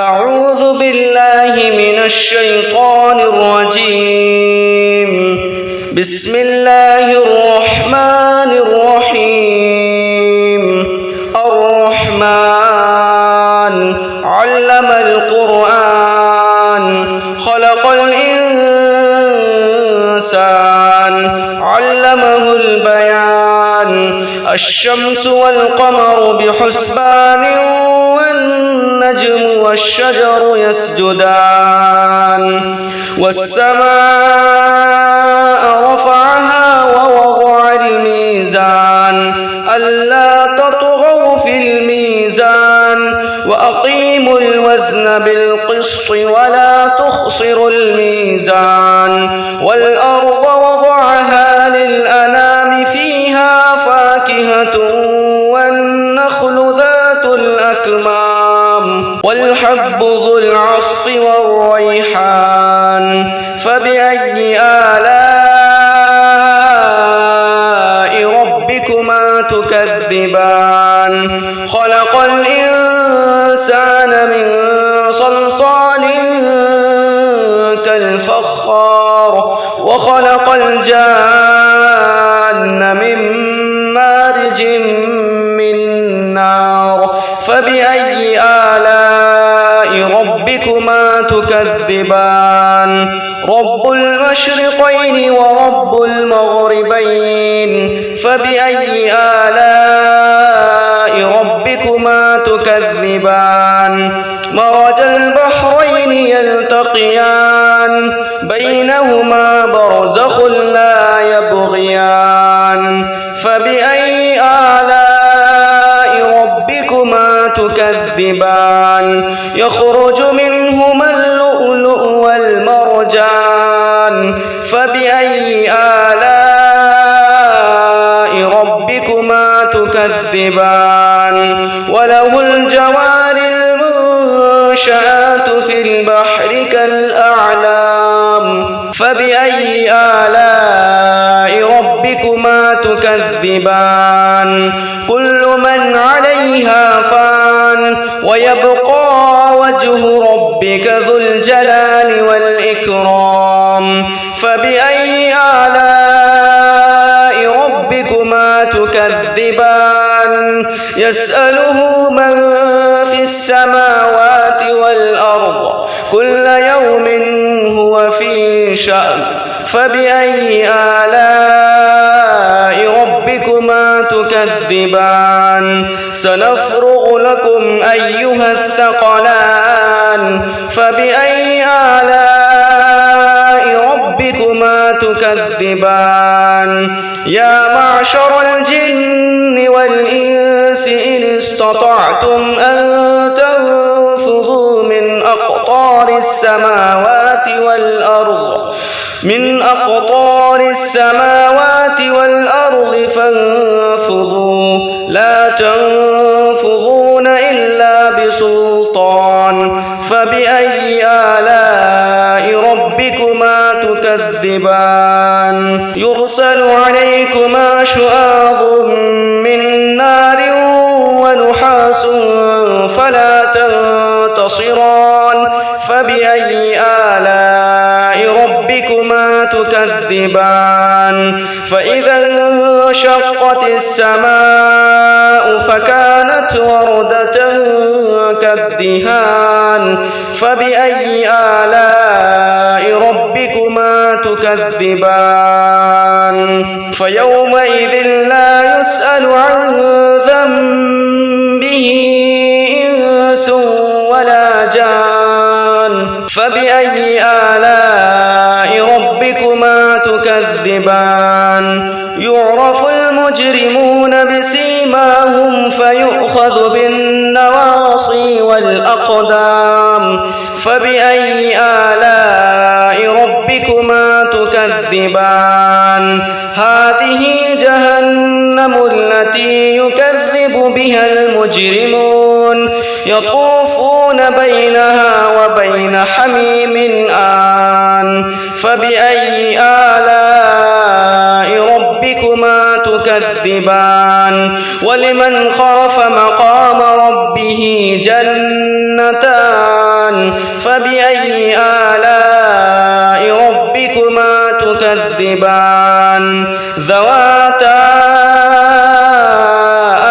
أعوذ بالله من الشيطان الرجيم. بسم الله الرحمن الرحيم. الرحمن علم القرآن خلق الإنسان علمه البيان. الشمس والقمر بحسبان والنجم والشجر يسجدان. والسماء رفعها ووضع الميزان ألا تطغوا في الميزان وأقيموا الوزن بالقسط ولا تخسروا الميزان. والأرض وضعها للأنام فيها فاكهة والنخل ذات الأكمام والحب ذو العصف والريحان. فبأي آلاء ربكما تكذبان؟ خلق الإنسان من صلصال كالفخار وخلق الجان من مارج من نار. فبأي آلاء ربكما تكذبان؟ رب المشرقين ورب المغربين. فبأي آلاء ربكما تكذبان؟ مرج البحرين يلتقيان بينهما برزخ لا يبغيان. فبأي آلاء ربكما تكذبان؟ يخرج منهما اللؤلؤ والمرجان. فبأي آلاء ربكما تكذبان؟ وله الجوار المنشآت في البحر كالأعلام. فبأي آلاء ربكما تكذبان؟ كل من عليها فان ويبقى وجه ربك ذو الجلال والإكرام. فبأي آلاء ربكما تكذبان؟ يسأله من في السماوات والأرض كل يوم هو في شأن. فبأي آلاء ربكما تكذبان؟ سنفرغ لكم أيها الثقلان. فبأي آلاء ربكما تكذبان؟ يا معشر الجن والإنس إن استطعتم أن تنفذوا من أقطار السماوات والأرض فانفذوا لا تنفذون إلا بسلطان. فبأي آلاء ربكما تكذبان؟ يرسل عليكما شواظ من نار ونحاس فلا تنتصران. فبأي آلاء ربكما تكذبان؟ فإذا انشقت السماء فكانت وردة كالدهان. فبأي آلاء ربكما تكذبان؟ فيومئذ لا يسأل عن ذنبه إنس ولا جان. فبأي آلاء ربكما تكذبان؟ يعرف المجرمون بسيماهم فيؤخذ بالنواصي والأقدام. فبأي آلاء ربكما تكذبان؟ هذه جهنم التي يكذب بها المجرمون يطوفون بينها وبين حميم آن. فبأي آلاء ربكما تكذبان؟ ولمن خاف مقام ربه جنتان فبأي آلاء ربكما تكذبان ذواتا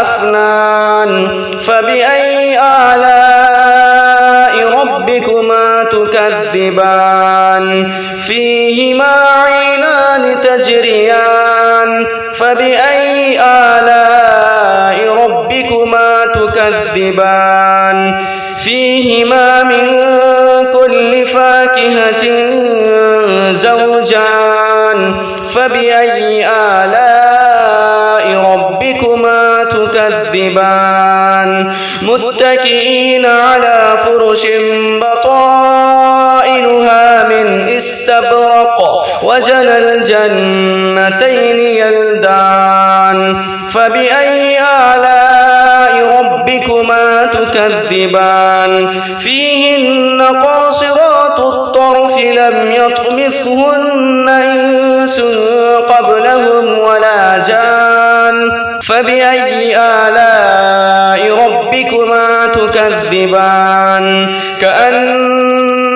أفنان فبأي آلاء ربكما تكذبان فيهما عينان تجريان فبأي آلاء ربكما تكذبان فيهما من كل فاكهة زوجان فبأي آلاء ربكما تكذبان متكئين على فرش بطائنها من استبرق وجنى الجنتين يلدان فبأي آلاء ربكما تكذبان فيهن قاصرات الطرف لم يطمثهن إنس قبلهم ولا جان فبأي آلاء ربكما تكذبان كأنهن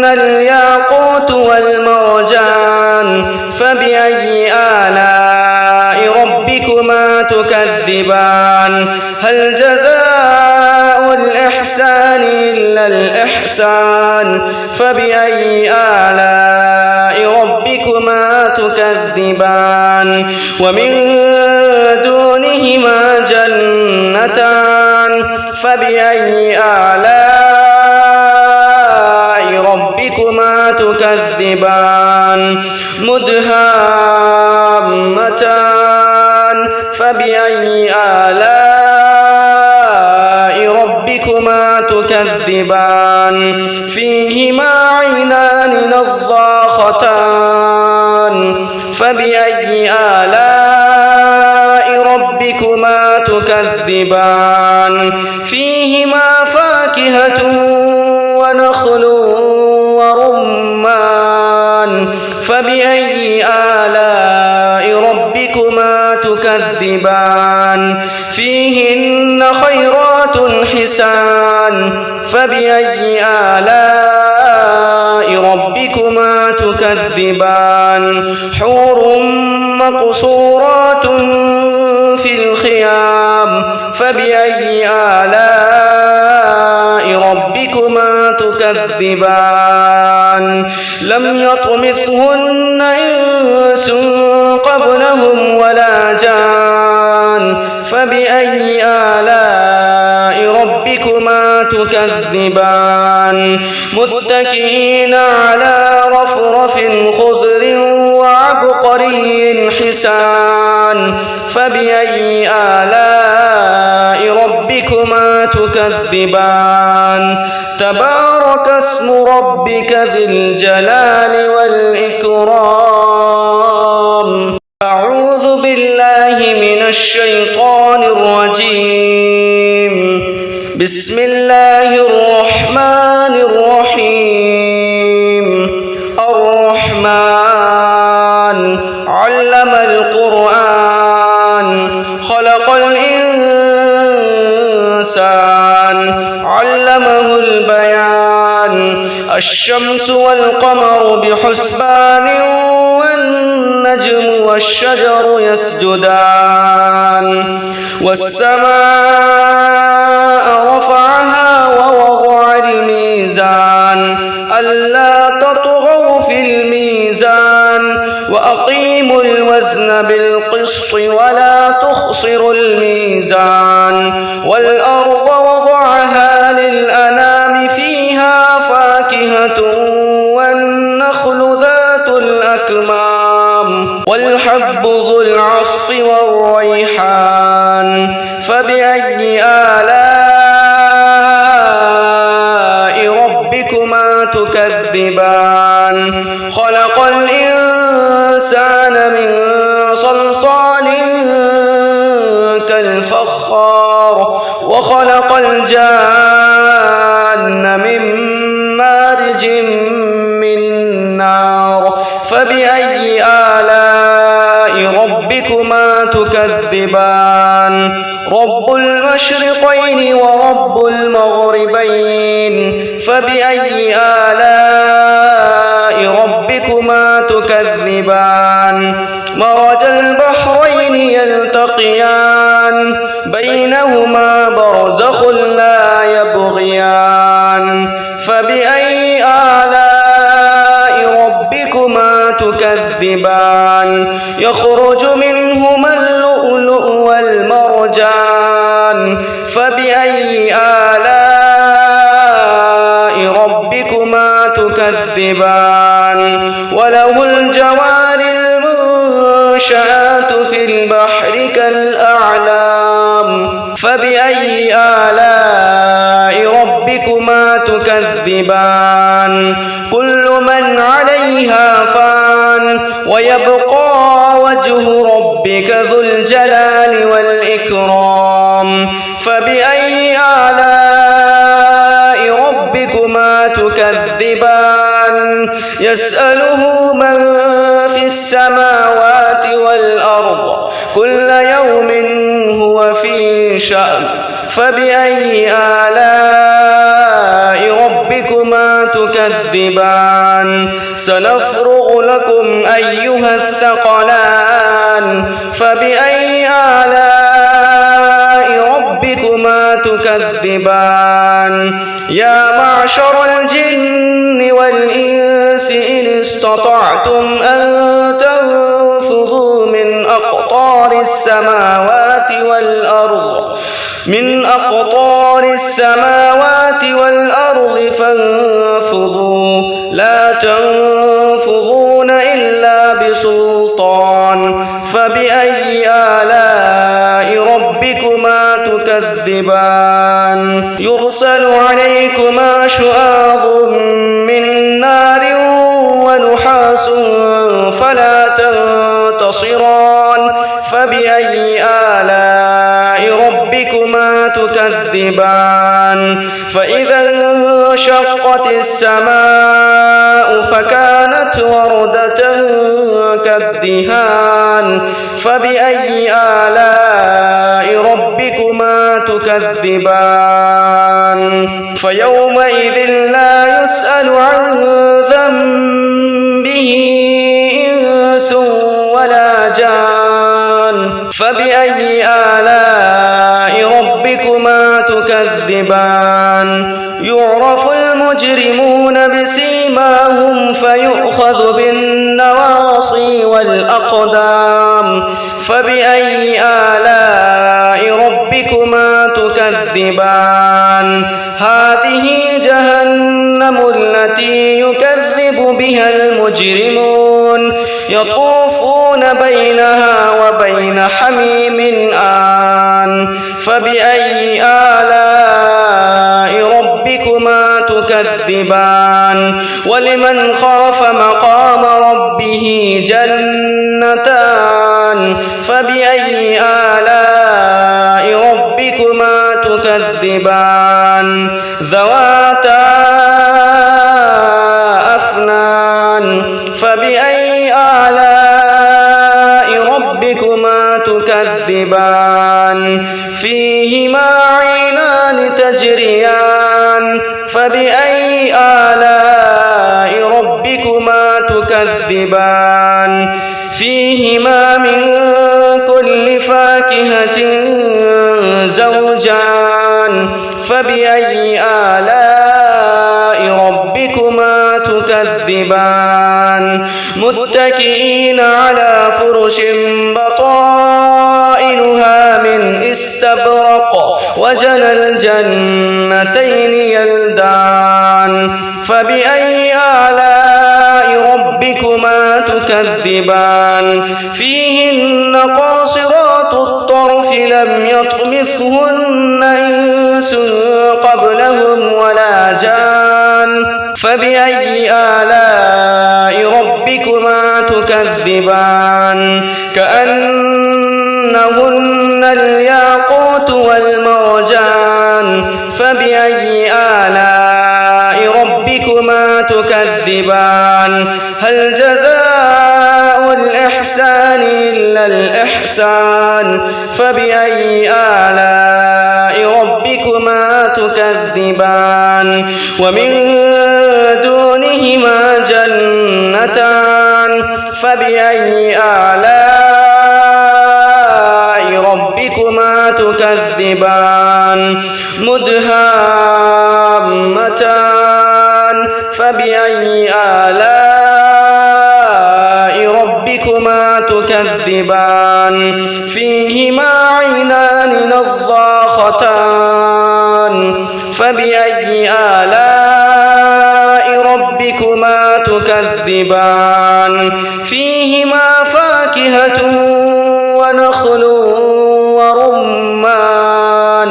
الياقوت والمرجان فبأي آلاء ربكما تكذبان هل جزاء الإحسان إلا الإحسان فبأي آلاء ربكما تكذبان ومن دونهما جنتان فبأي آلاء ربكما تكذبان مدهامتان فبأي آلاء ربكما تكذبان فيهما عينان نضاختان فبأي آلاء ربكما تكذبان فيهما فاكهة ونخل ورمان فبأي آلاء ربكما تكذبان فيهن خيرات حسان فبأي آلاء ربكما تكذبان حور مقصورات في الخيام فبأي آلاء ربكما تكذبان لم يطمثهن إنس قبلهم ولا جان فبأي آلاء ربكما تكذبان متكئين على رفرف خضر وعبقري حسان فبأي آلاء ربكما تكذبان تبارك اسم ربك ذي الجلال والإكرام أعوذ بالله من الشيطان الرجيم بسم الله الرحمن الرحيم الرحمن علم القرآن خلق الإنسان علمه البيان الشمس والقمر بحسبان والنجم والشجر يسجدان والسماء رفعها ووضع الميزان ألا تطغوا في الميزان وأقيموا الوزن بالقسط ولا تخسروا الميزان والأرض وضعها للأنام فيها فاكهة والنخل ذات الأكمام والحب ذو العصف والريحان فبأي آلاء ربكما تكذبان خلق الإنسان من صلصال كالفخار وخلق الجان من مارج من نار فبأي آلاء ربكما تكذبان رب المشرقين ورب المغربين فبأي آلاء ربكما تكذبان مرج البحرين يلتقيان بينهما برزخ لا يبغيان فبأي آلاء ربكما تكذبان يخرج منهما اللؤلؤ والمرجان فبأي آلاء ربكما تكذبان وله الجوار المنشآت في البحر كالأعلام فبأي آلاء ربكما تكذبان كل من عليها فان ويبقى وجه ربك ذو الجلال والإكرام فبأي آلاء ربكما تكذبان يسأله من في السماوات والأرض كل يوم هو في شأن فبأي آلاء ربكما تكذبان سنفرغ لكم أيها الثقلان فبأي آلاء ربكما تكذبان يا معشر الجن والإنس إن استطعتم أن تنفذوا من أقطار السماوات والأرض فانفذوا لا تنفذون إلا بسلطان فبأي آلاء ربكما تكذبان يرسل عليكما شواظ من نار ونحاس فلا تنتصران فبأي آلاء ربكما تكذبان فإذا انشقت السماء فكانت وردة كالدهان فبأي آلاء ربكما تكذبان فيومئذ لا يسأل عن ذنبه إنس ولا جان فبأي آلاء ربكما تكذبان يعرف المجرمون بسيماهم فيؤخذ بالنواصي والأقدام فبأي آلاء ربكما تكذبان هذه جهنم التي يكذب بها المجرمون يطوفون بينها وبين حميم آن فبأي آلاء ربكما تكذبان ولمن خاف مقام ربه جنتان فبأي آلاء ربكما تكذبان ذواتا أفنان فبأي آلاء ربكما تكذبان فيهما عينان تجريان فبأي آلاء ربكما تكذبان فيهما من كل فاكهة زوجان فبأي آلاء ربكما تكذبان متكئين على فرش بطائنها من استبرق وجنى الجنتين يلدان فبأي آلاء ربكما تكذبان فيهن قاصرات الطرف لم يطمثهن إنس قبلهم ولا جان فبأي آلاء ربكما تكذبان كأنهن الياقوت والمرجان فبأي آلاء ربكما تكذبان هل جزاء الإحسان إلا الإحسان فبأي آلاء ربكما تكذبان الرحمن ومن دونهما جنتان فبأي آلاء ربكما تكذبان مدهامتان فبأي آلاء ربكما تكذبان فيهما عينان نضاختان فبأي آلاء ربكما تكذبان فيهما فاكهة ونخل ورمان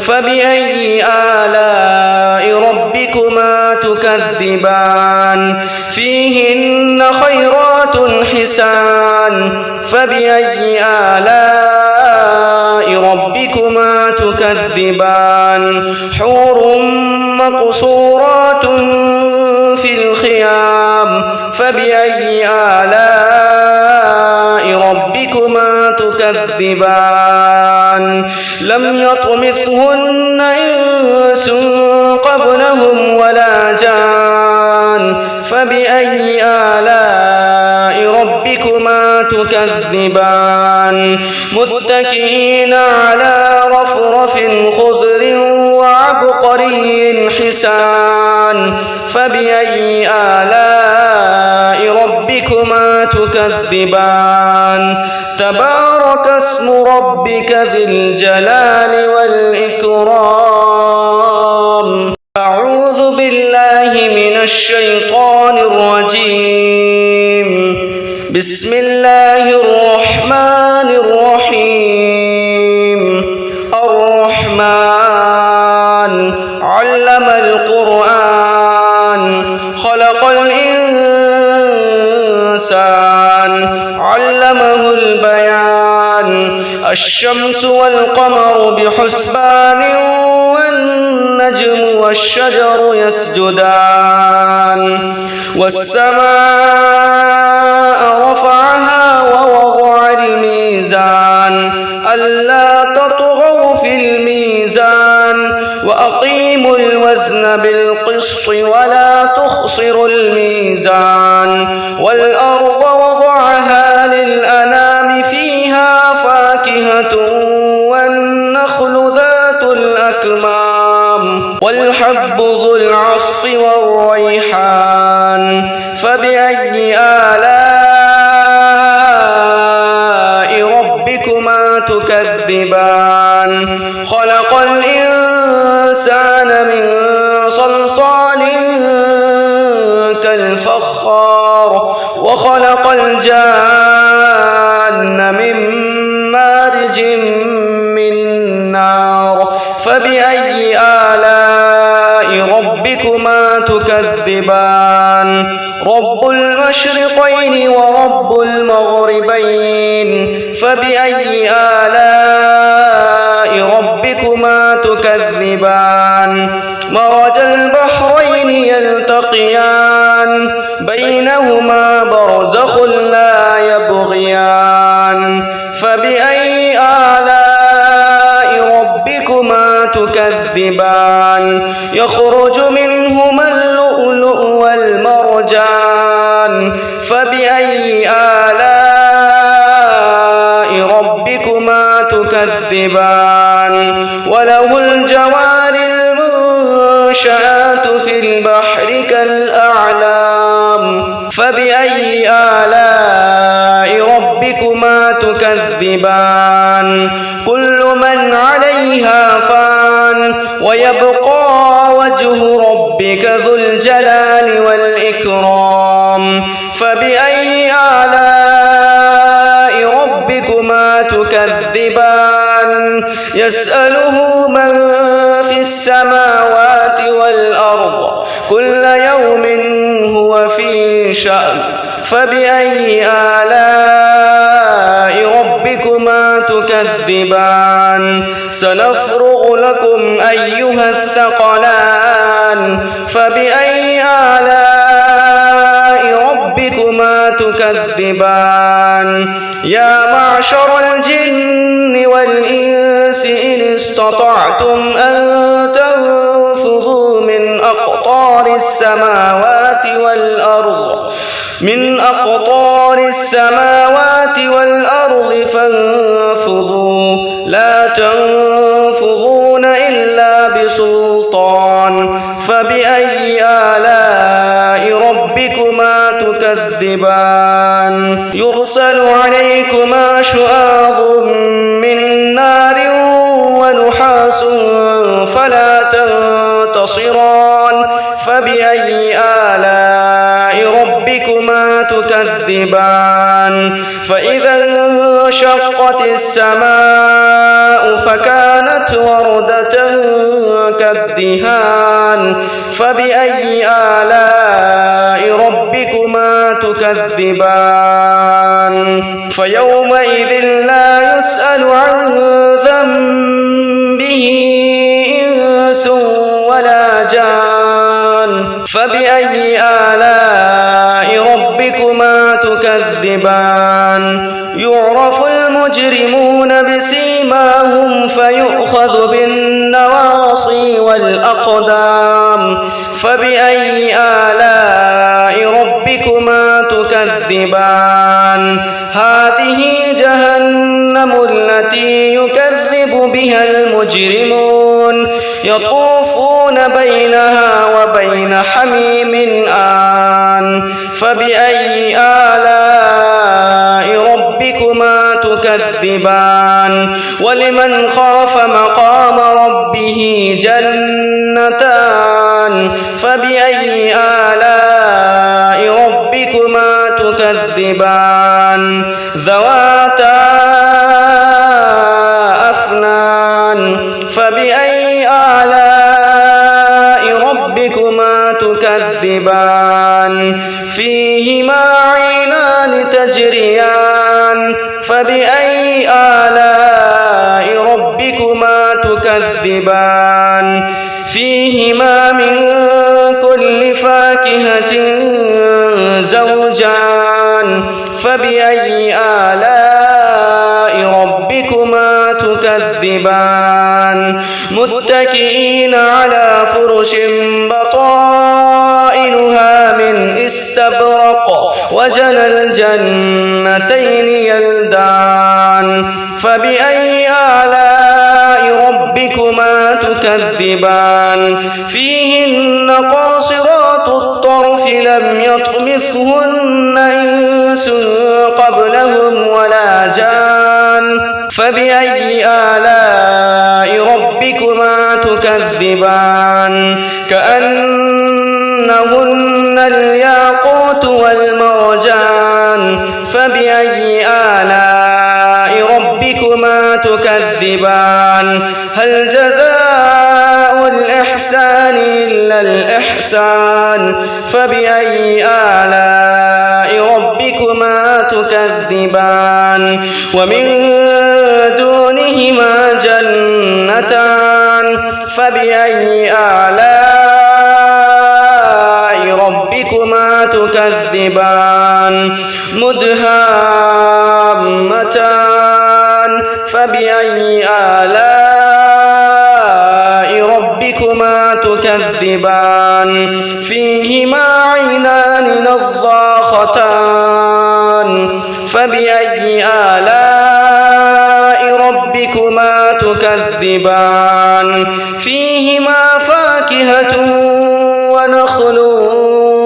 فبأي آلاء ربكما تكذبان فيهن خيرات حسان فبأي آلاء ربكما تكذبان حور مقصورات في الخيام فبأي آلاء ربكما تكذبان لم يطمثهن إنس قبلهم ولا جان فبأي آلاء ربكما تكذبان متكئين على رفرف خضر وعبقري حسان فبأي آلاء ربكما تكذبان تبارك اسم ربك ذي الجلال والإكرام أعوذ بالله من الشيطان الرجيم بسم الله الرحمن الرحيم الرحمن علم القرآن خلق الإنسان علمه البيان الشمس والقمر بحسبان والنجم والشجر يسجدان والسماء رفعها ووضع الميزان ألا تطغوا في الميزان وأقيموا الوزن بالقسط ولا تخسروا الميزان والأرض وضعها للأنام فيها فاكهة والنخل ذات الأكمام والحب ذو العصف والريحان فبأي آلاء ربكما تكذبان خلق الإنسان من صلصال كالفخار وخلق الجان من مارج من نار فبأي آلاء ربكما تكذبان رب المشرقين ورب المغربين فبأي آلاء ربكما تكذبان مرج البحرين يلتقيان بينهما برزخ لا يبغيان فبأي آلاء ربكما تكذبان يخرج منهما اللؤلؤ والمرجان فبأي آلاء ربكما تكذبان وله الجوار المنشآت في البحر كالأعلام فبأي آلاء ربكما تكذبان كل من عليها فان ويبقى وجه ربك ذو الجلال والإكرام فبأي آلاء ربكما تكذبان يسأله من في السماوات والأرض كل يوم هو في شأن فبأي آلاء ربكما تكذبان سنفرغ لكم أيها الثقلان فبأي آلاء ربكما تكذبان يا معشر الجن والإنس إن استطعتم أن تنفذوا من أقطار السماوات والأرض فانفذوا لا تنفذون إلا بسلطان فبأي آلاء ربكما تكذبان يرسل عليكما شواظ من نار ونحاس فلا تنتصران فبأي آلاء ربكما تكذبان فإذا انشقت السماء فكانت وردة كالدهان فبأي آلاء ربكما تكذبان فيومئذ لا يسأل عن ذنبه إنس ولا جان فبأي آلاء ربكما تكذبان يعرف المجرمون بسيماهم فيؤخذ بالنواصي والأقدام فبأي آلاء ربكما تكذبان هذه جهنم التي يكذب بها المجرمون يطوفون بينها وبين حميم آن فبأي آلاء ربكما تكذبان ولمن خاف مقام ربه جنتان فبأي آلاء ربكما تكذبان ذواتا أفنان فبأي آلاء ربكما تكذبان فيهما عينان تجريان فبأي آلاء ربكما تكذبان فيهما من كل فاكهة زوجان فبأي آلاء ربكما تكذبان متكئين على فرش بطائنها من استبرق وجنى الجنتين يلدان فبأي آلاء ربكما تكذبان فيهن قاصرات الطرف لم يطمثهن إنس قبلهم ولا جان فبأي آلاء ربكما تكذبان كأنهن الياقوت والمرجان فبأي آلاء ربكما تكذبان هل جزاء الإحسان إلا الإحسان فبأي آلاء ربكما تكذبان ومن دونهما جنتان فبأي آلاء ربكما تكذبان مدهامتان فبأي آلاء ربكما تكذبان فيهما عينان نضاختان فبأي آلاء ربكما تكذبان فيهما فاكهة ونخل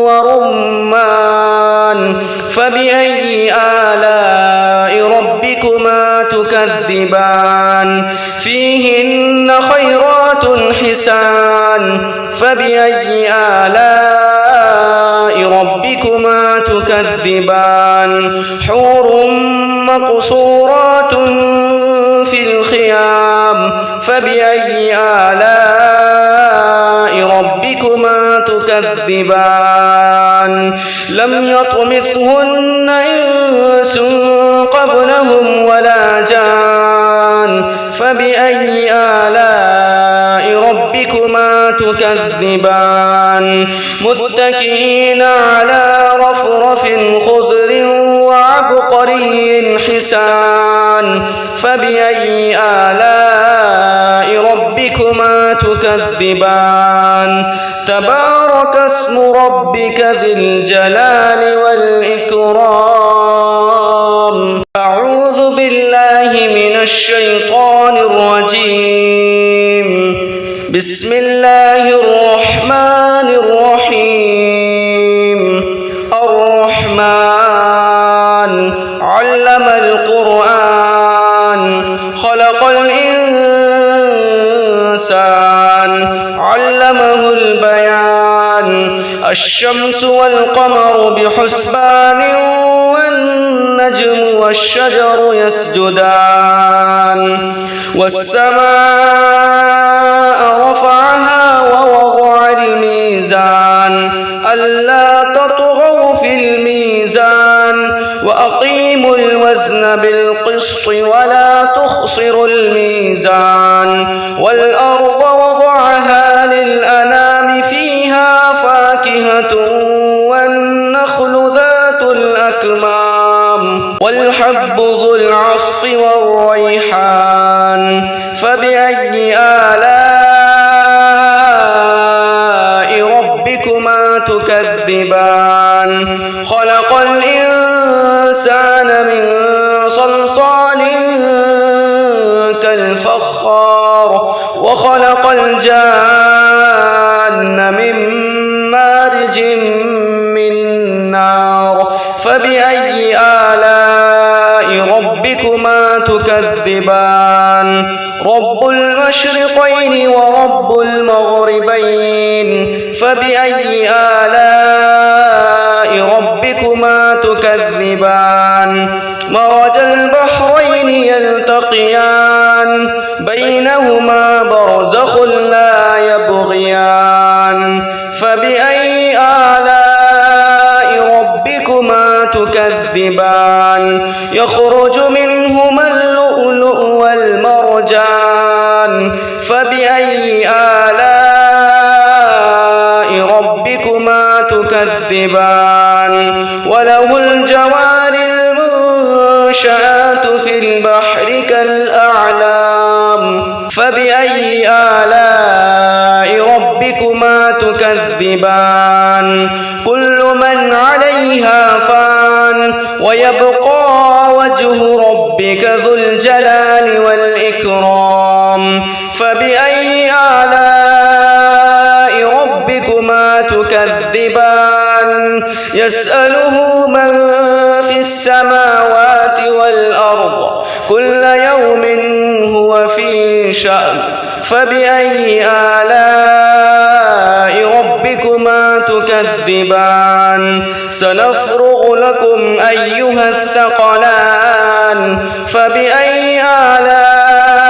ورمان فبأي آلاء ربكما تكذبان فيهن خيرات حسان فبأي آلاء ربكما تكذبان حور مقصورات في الخيام فبأي آلاء ربكما تكذبان لم يطمثهن إنس قبلهم ولا جان فبأي آلاء ربكما تكذبان متكئين على رفرف خضر وعلى عبقري حسان فبأي آلاء ربكما تكذبان تبارك اسم ربك ذي الجلال والإكرام أعوذ بالله من الشيطان الرجيم بسم الله الرحمن الرحيم الرحمن علم القرآن خلق الإنسان علمه البيان الشمس والقمر بحسبان والنجم والشجر يسجدان والسماء رفعها ووضع الميزان ألا تطغوا في الميزان وأقيموا الوزن بالقسط ولا تخسروا الميزان والأرض وضعها للأنام فيها فاكهة والنخل ذات الأكمام والحب ذو العصف والريحان فبأي آلاء ربكما تكذبان خلق الإنسان من صلصال كالفخار وخلق الجان من مارج من نار فبأي آلاء ربكما تكذبان رب المشرقين ورب المغربين فبأي آلاء ربكما تكذبان مرج البحرين يلتقيان بينهما برزخ لا يبغيان فبأي آلاء ربكما تكذبان يخرج منهما اللؤلؤ والمرجان فبأي آلاء ربكما تكذبان وله الجوار المنشآت في البحر كالأعلام فبأي آلاء ربكما تكذبان كل من عليها فان ويبقى وجه ربك ذو الجلال والإكرام فبأي آلاء ربكما تكذبان يسأله من في السماوات والأرض كل يوم هو في شأن فبأي آلاء ربكما تكذبان سنفرغ لكم أيها الثقلان فبأي آلاء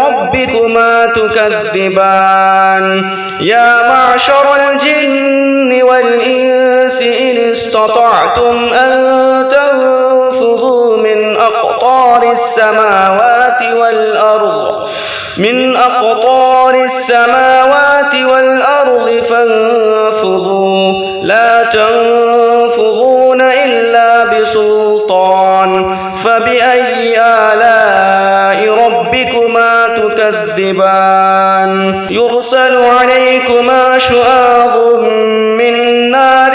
ربكما تكذبان يا معشر الجن والإنس إن استطعتم أن تنفذوا من أقطار السماوات والأرض فانفذوا لا تنفذون إلا بسلطان فبأي آلاء ربكما تكذبان يرسل عليكما شواظ من نار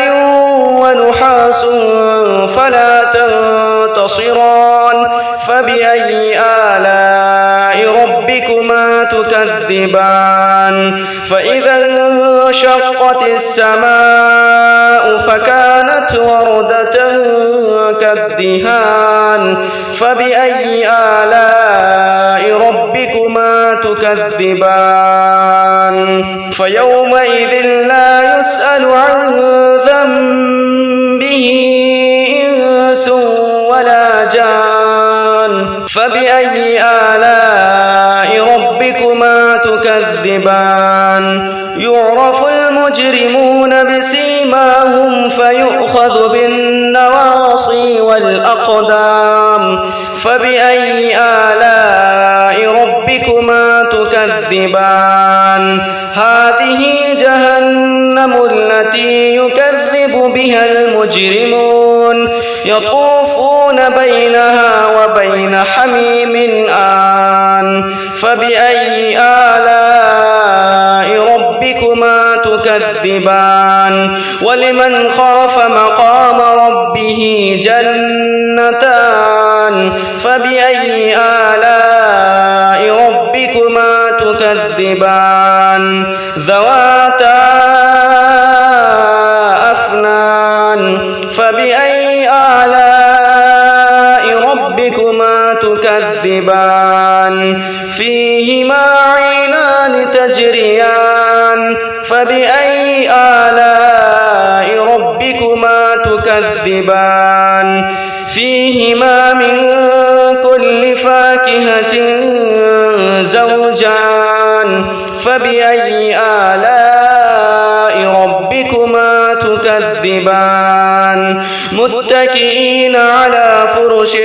ونحاس فلا تنتصران فبأي آلاء ربكما تكذبان فإذا انشقت السماء فكانت وردة كالدهان فبأي آلاء ربكما تكذبان فيومئذ لا يسأل عن ذنبه إنس ولا جان فبأي آلاء ربكما تكذبان يعرف المجرمون بسيماهم فيؤخذ بالنواصي والأقدام فبأي آلاء ربكما تكذبان هذه جهنم التي يكذب يكذب بها المجرمون يطوفون بينها وبين حميم آن فبأي آلاء ربكما تكذبان ولمن خاف مقام ربه جنتان فبأي آلاء ربكما تكذبان ذواتا أفنان فبأي آلاء ربكما تكذبان فيهما عينان تجريان فبأي آلاء ربكما تكذبان فيهما من كل فاكهة زوجان فبأي آلاء ربكما تكذبان متكئين على فرش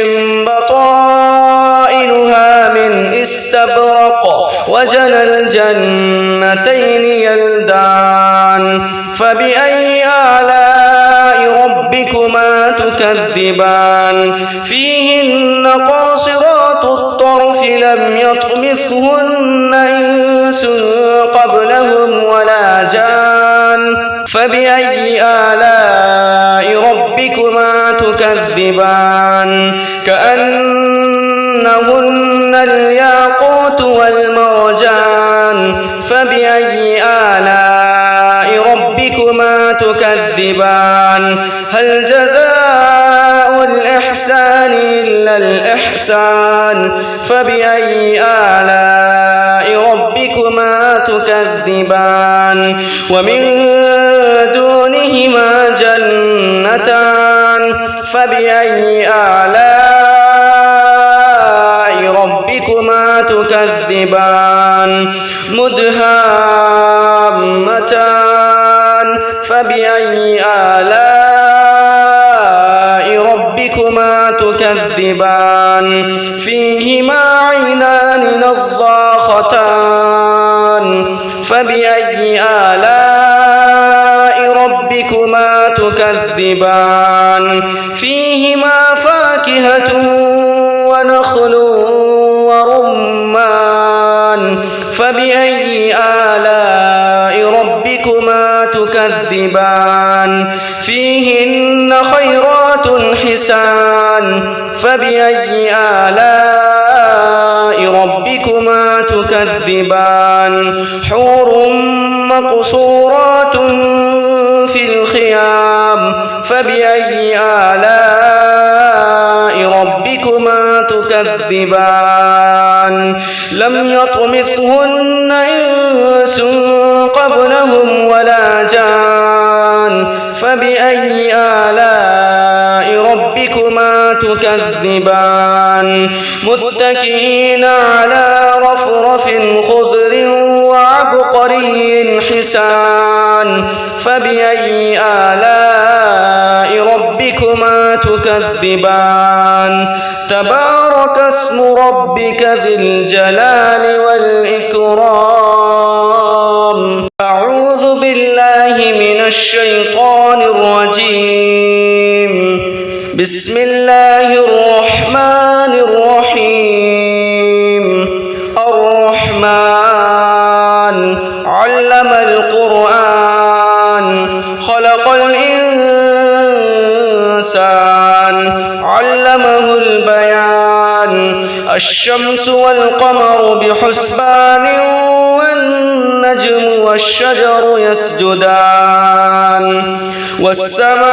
بطائنها من استبرق وجنى الجنتين يلدان فبأي آلاء ربكما تكذبان فيهن قاصرات الطرف لم يطمثهن إنس قبلهم ولا جان فبأي آلاء ربكما تكذبان كأنهن الياقوت والمرجان فبأي آلاء ربكما تكذبان هل جزاء الإحسان إلا الإحسان فبأي آلاء ربكما تكذبان ومن دونهما جنتان فبأي آلاء ربكما تكذبان مدهامتان فبأي آلاء ربكما تكذبان فيهما عينان نضاختان فبأي آلاء ربكما تكذبان فيهما فاكهة ونخل ورمان فبأي آلاء ربكما تكذبان فيهن خيرات حسان فبأي آلاء ربكما تكذبان حور مقصورات في الخيام فبأي آلاء ربكما تكذبان لم يطمثهن إنس قبلهم ولا جان فبأي آلاء ربكما تكذبان متكئين على رفرف خضر وعبقري حسان فبأي آلاء ربكما تكذبان تبارك اسم ربك ذي الجلال والإكرام أعوذ بالله من الشيطان الرجيم بسم الله الرحمن الرحيم الرحمن علم القرآن خلق الإنسان علمه البيان الشمس والقمر بحسبان والنجم والشجر يسجدان والسماء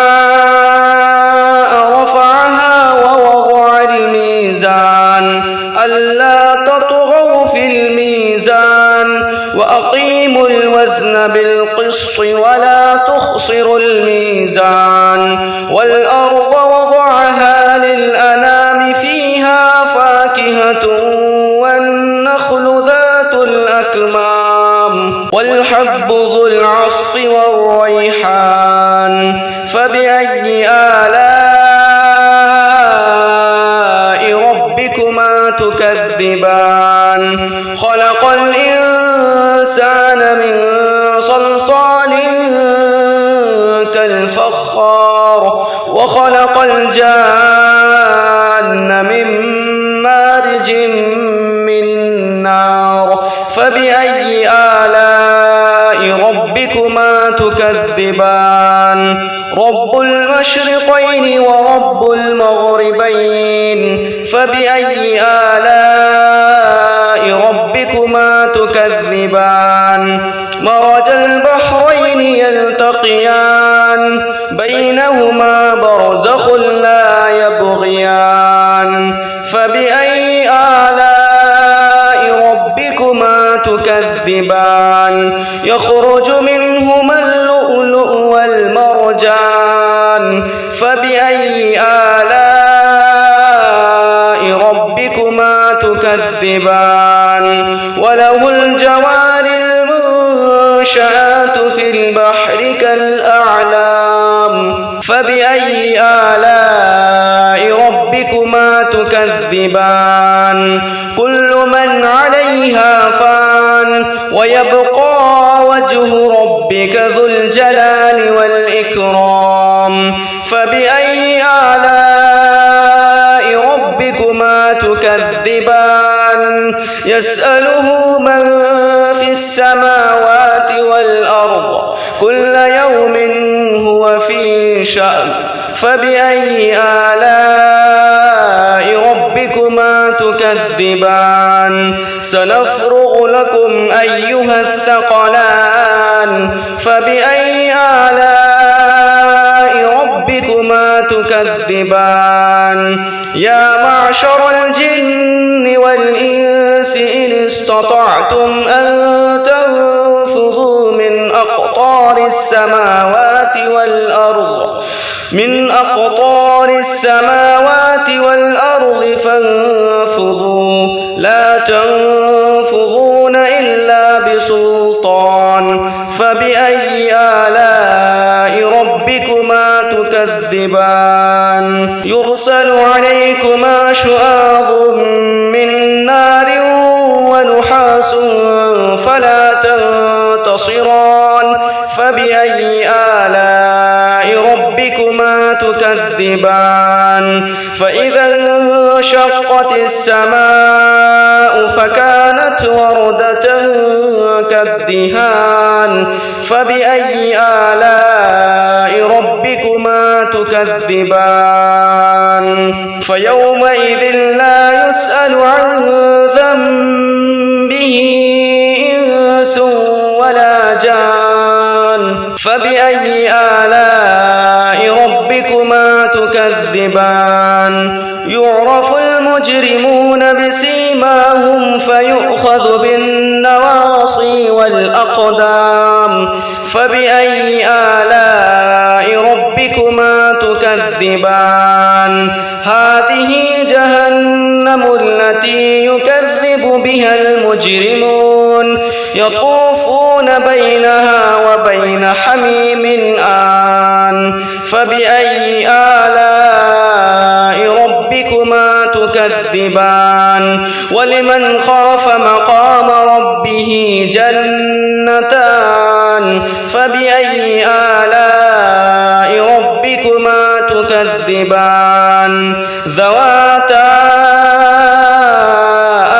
رفعها ووضع الميزان ألا تطغوا في الميزان وأقيموا الوزن بالقسط ولا تخسروا الميزان والأرض وضعها للأنام فيها فاكهة والنخل ذات الأكمام والحب ذو العصف والريحان فبأي آلاء ربكما تكذبان خلق الإنسان من صلصال ربك الفخار وخلق الجان من مارج من نار فبأي آلاء ربكما تكذبان رب المشرقين ورب المغربين فبأي آلاء ربكما تكذبان مرج البحرين يلتقيان بينهما برزخ لا يبغيان فبأي آلاء ربكما تكذبان يخرج منهما اللؤلؤ والمرجان فبأي آلاء ربكما تكذبان وله الجوار المنشآت في البحر كالأعلام فبأي آلاء ربكما تكذبان كل من عليها فان ويبقى وجه ربك ذو الجلال والإكرام فبأي آلاء ربكما تكذبان يسأله من في السماوات والأرض كل يوم هو في شأن فبأي آلاء ربكما تكذبان سنفرغ لكم أيها الثقلان فبأي آلاء ربكما تكذبان يا معشر الجن والإنس إن استطعتم أن تنفذوا من أقطار السماوات والأرض فانفذوا لا تنفذون إلا بسلطان فبأي آلاء ربكما تكذبان يرسل عليكما شواظ من نار ونحاس فلا تنتصران فبأي آلاء ربكما تكذبان فإذا انشقت السماء فكانت وردة كالدهان فبأي آلاء ربكما تكذبان فيومئذ لا يسأل عن ذنبه إنس ولا جان فبأي آلاء ربكما تكذبان يعرف المجرمون بسيماهم فيؤخذ بالنواصي والأقدام فبأي آلاء ربكما تكذبان هذه جهنم التي يكذب بها المجرمون يطوفون بينها وبين حميم آن فبأي آلاء ربكما تكذبان ولمن خاف مقام ربه جنتان فبأي آلاء ربكما تكذبان ذواتا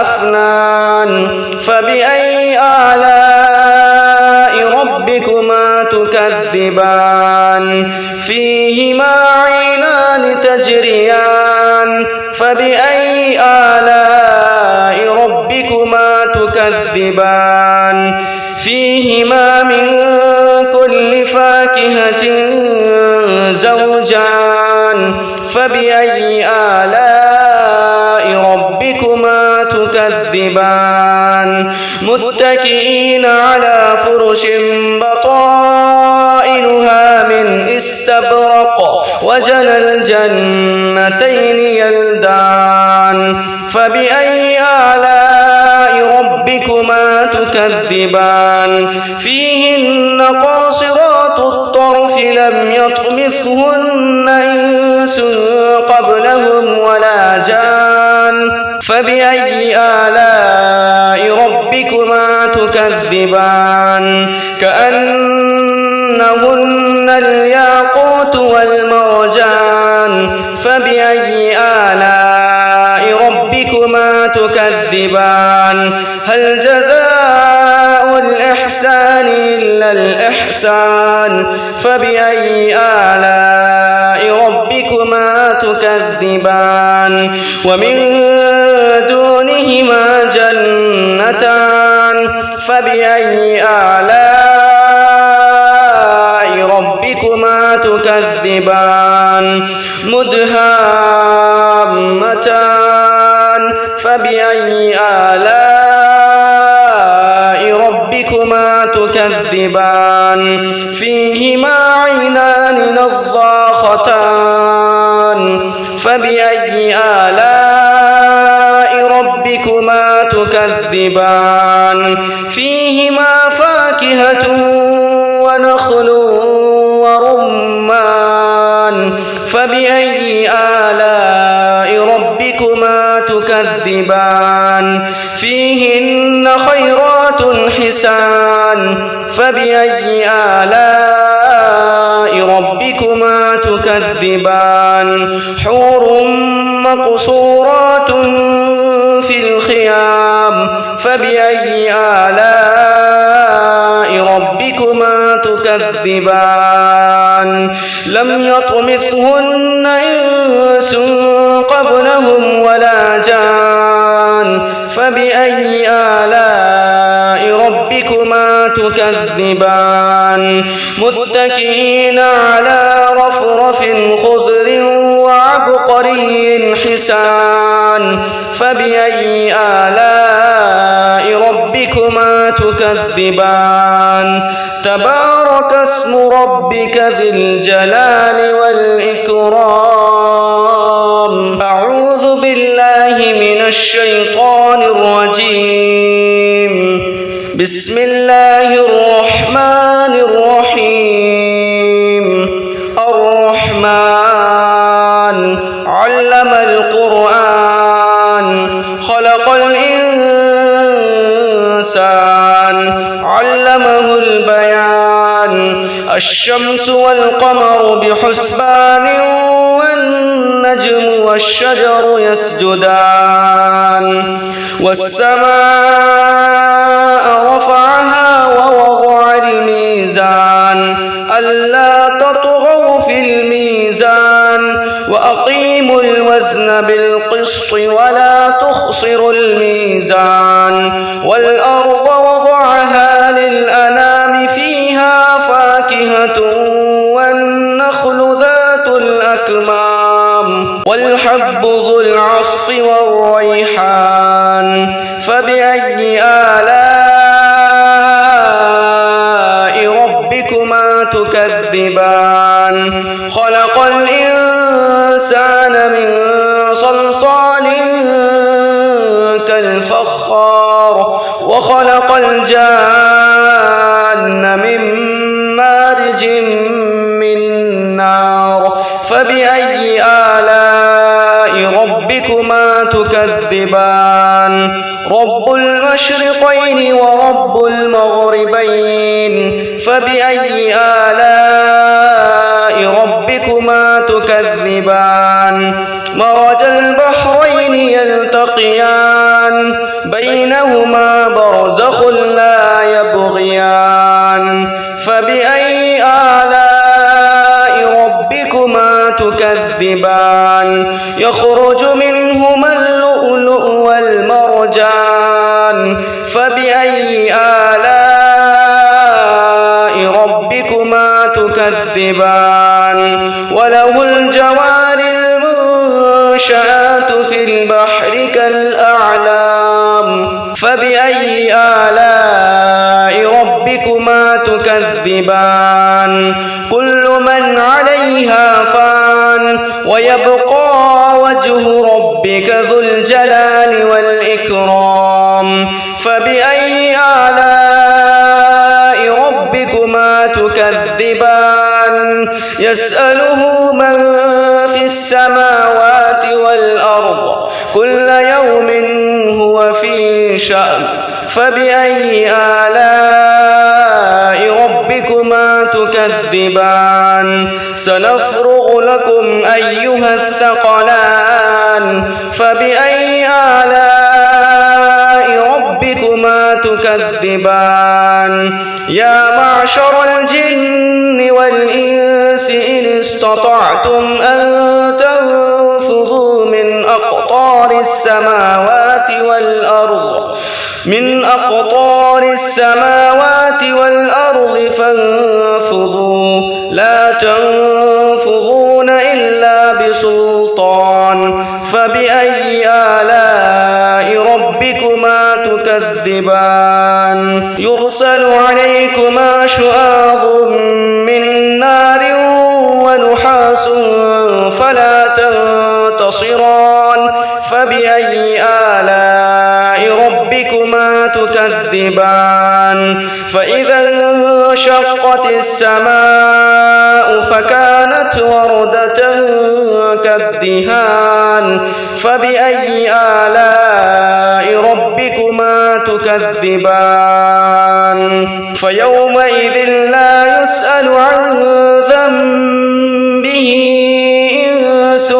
أفنان فبأي آلاء ربكما تكذبان فيهما عينان تجريان فبأي آلاء ربكما تكذبان فيهما من كل فاكهة زوجان فبأي آلاء ربكما تكذبان متكئين على فرش بطائنها من استبرق وجنى الجنتين يلدان فبأي آلاء ربكما تكذبان فيهن قاصرات الطرف لم يطمثهن إنس قبلهم ولا جان فبأي آلاء ربكما تكذبان كأنهن الياقوت تكذبان هل جزاء الإحسان إلا الإحسان فبأي آلاء ربكما تكذبان ومن دونهما جنتان فبأي آلاء ربكما تكذبان مدهامتان فبأي آلاء ربكما تكذبان فيهما عينان نضاختان فبأي آلاء ربكما تكذبان فيهما فاكهة ونخل ورمان فبأي آلاء ربكما تكذبان فيهن خيرات حسان فبأي آلاء ربكما تكذبان حور مقصورات في الخيام فبأي آلاء ربكما تكذبان لم يطمثهن إنس قبلهم ولا جان فبأي آلاء ربكما تكذبان متكئين على رفرف خضر وعبقري حسان فبأي آلاء ربكما تكذبان تبارك اسم ربك ذي الجلال والإكرام أعوذ بالله من الشيطان الرجيم بسم الله الرحمن الرحيم الرحمن علم القرآن خلق الإنسان علمه البيان الشمس والقمر بحسبان والنجم والشجر يسجدان والسماء رفعها ووضع الميزان ألا تطغوا في الميزان وأقيموا الوزن بالقسط ولا تخسروا الميزان والأرض وضعها للأنام فيها فاكهة والنخل ذات الأكمام والحب ذو العصف والريحان فبأي آلاء ربكما تكذبان خلق الإنسان من صلصال كالفخار وخلق الجان من مارج من نار فبأي آلاء ربكما تكذبان رب المشرقين ورب المغربين فبأي آلاء ربكما تكذبان مرج البحرين يلتقيان بينهما برزخ لا يبغيان فبأي آلاء ربكما تكذبان يخرج منهما اللؤلؤ والمرجان فبأي آلاء ربكما تكذبان وله الجوار المنشآت في البحر كالأعلام فبأي آلاء ربكما تكذبان كل من عليها فان ويبقى وجه ربك ذو الجلال والإكرام فبأي آلاء ربكما تكذبان يسأله من في السماوات والأرض كل يوم هو في شأن فبأي آلاء ربكما تكذبان سنفرغ لكم أيها الثقلان فبأي آلاء تكذبان يا معشر الجن والإنس إن استطعتم أن تنفذوا من أقطار السماوات والأرض فانفذوا لا تنفذون إلا بسلطان فبأي آلاء ربكما تكذبان يرسل عليكما شواظ من نار ونحاس فلا تنتصران فبأي آلاء ربكما تكذبان فإذا انشقت السماء فكانت وردة كالدهان فبأي آلاء ربكما تكذبان فيومئذ لا يسأل عن ذنبه إنس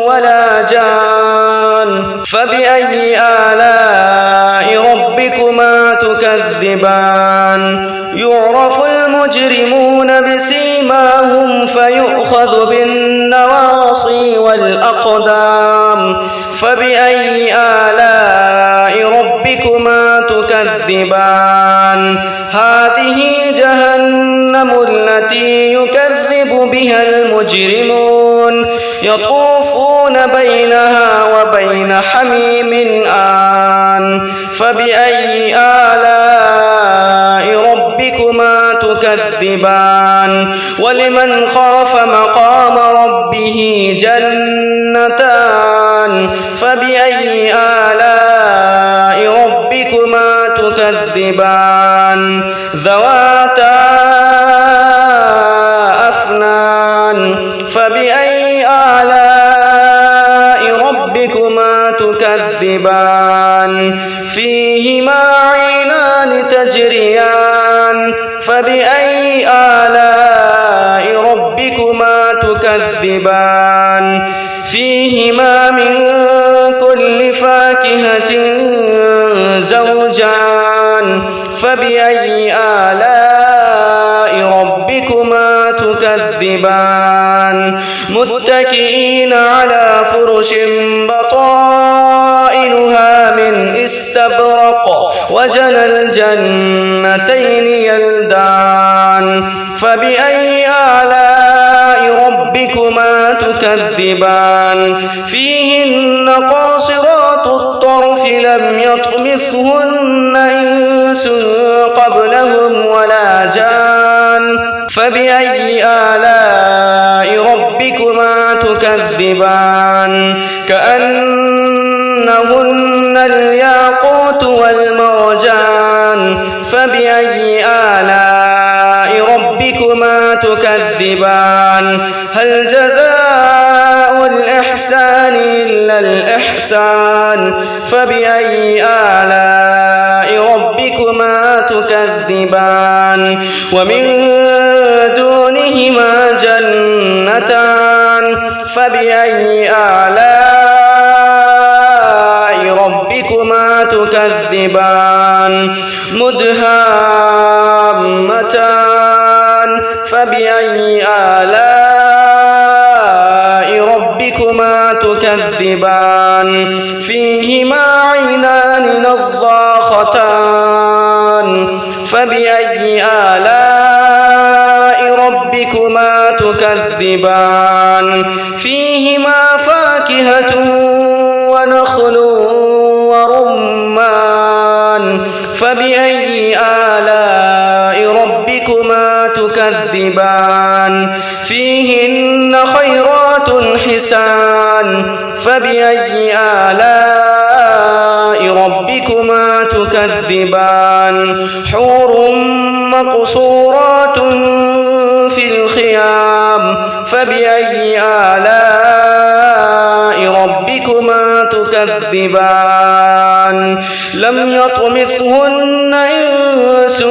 ولا جان فبأي آلاء ربكما تكذبان يعرف المجرمون بسيماهم فيؤخذ بالنواصي والأقدام فبأي آلاء ربكما تكذبان هذه جهنم التي يكذب بها المجرمون يطوفون بينها وبين حميم آن فبأي آلاء ربكما تكذبان ولمن خاف مقام ربه جنتان فبأي آلاء ربكما تكذبان ذواتا أفنان فبأي آلاء ربكما تكذبان فيهما عينان تجريان فبأي آلاء ربكما تكذبان فيهما من كل فاكهة زوجان فبأي آلاء ربكما تكذبان متكئين على فرش بطائنها من استبرق وجنى الجنتين يلدان فبأي آلاء ربكما تكذبان فيهن قاصرات الطرف لم يطمثهن إنس قبلهم ولا جان فبأي آلاء ربكما تكذبان كأنهن الياقوت والمرجان فبأي آلاء ربكما تكذبان هل جزاء الإحسان إلا الإحسان فبأي آلاء ربكما تكذبان ومن دونهما جنتان فبأي آلاء ربكما تكذبان مدهامتان فبأي آلاء ربكما تكذبان فيهما عينان نضاختان فبأي آلاء ربكما تكذبان فيهما فاكهة ونخل ورمان فبأي آلاء ربكما تكذبان فيهن خيرات حسان فبأي آلاء ربكما تكذبان حور مقصورات في الخيام فبأي آلاء ربكما تكذبان لم يطمثهن إنس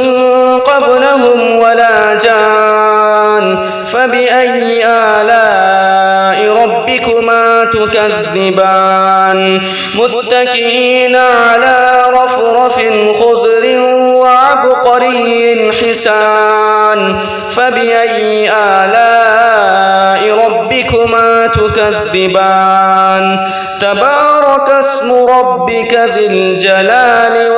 قبلهم ولا جان فبأي آلاء ربكما تكذبان متكئين على رفرف خضر وعبقري حسان فبأي آلاء ربكما تكذبان تبارك اسم ربك ذي الجلال